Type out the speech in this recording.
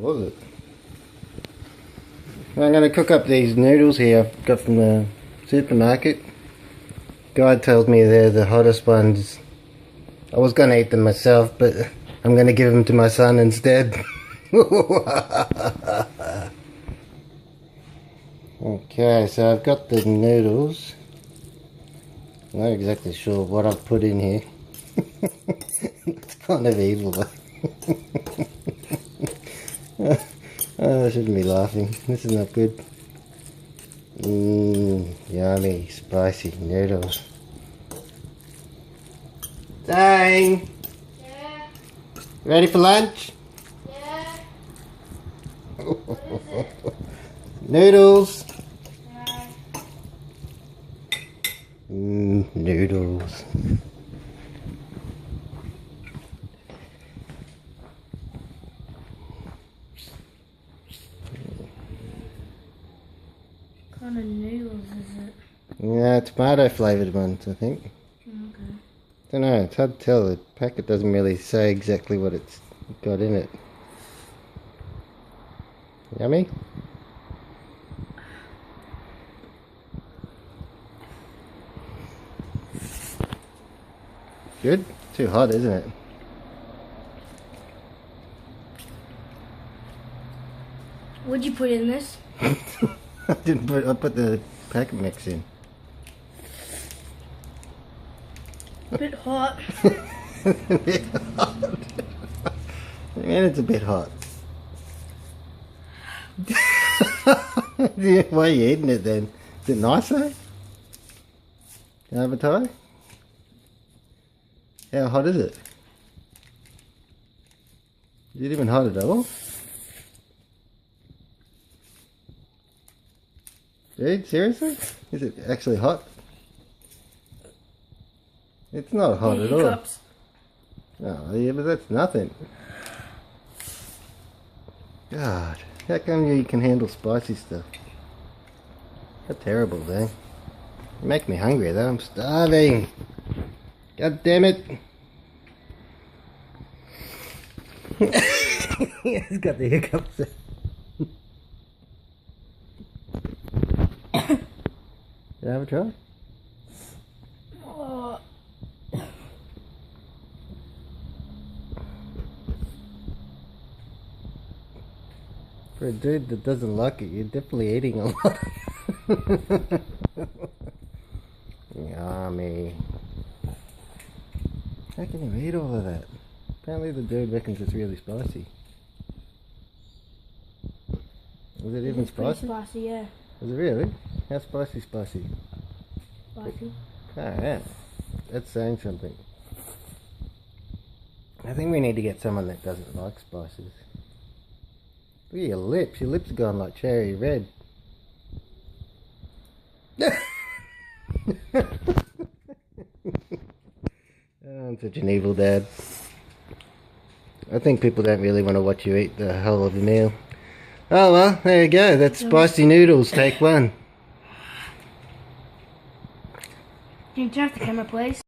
What was it? I'm going to cook up these noodles here I've got from the supermarket. God tells me they're the hottest ones. I was going to eat them myself, but I'm going to give them to my son instead. Okay, so I've got the noodles. I'm not exactly sure what I've put in here. It's kind of evil though. Oh, I shouldn't be laughing. This is not good. Yummy, spicy noodles. Dang! Yeah. Ready for lunch? Yeah. Noodles! Yeah. Noodles. What kind of noodles is it? Yeah, tomato flavoured ones, I think. Okay. Don't know, it's hard to tell. The packet doesn't really say exactly what it's got in it. Yummy? Good? Too hot, isn't it? What'd you put in this? I put the packet mix in. A bit hot. A bit hot. Man, it's a bit hot. Why are you eating it then? Is it nice though? Can I have a try? How hot is it? Is it even hot at all? Dude, seriously? Is it actually hot? It's not hot at all. Hiccups. Oh, yeah, but that's nothing. God, how come you can handle spicy stuff? How terrible, though. You make me hungry, though. I'm starving. God damn it. He's got the hiccups. Did I have a try? Oh. For a dude that doesn't like it, you're definitely eating a lot. Yummy. How can you eat all of that? Apparently the dude reckons it's really spicy. Was it even It's pretty spicy? spicy, yeah. Was it really? How spicy? Spicy. Alright. That's saying something. I think we need to get someone that doesn't like spices. Look at your lips. Your lips are going like cherry red. Oh, I'm such an evil dad. I think people don't really want to watch you eat the whole of the meal. Oh well, there you go. That's spicy noodles, take one. Can you turn off the camera, please?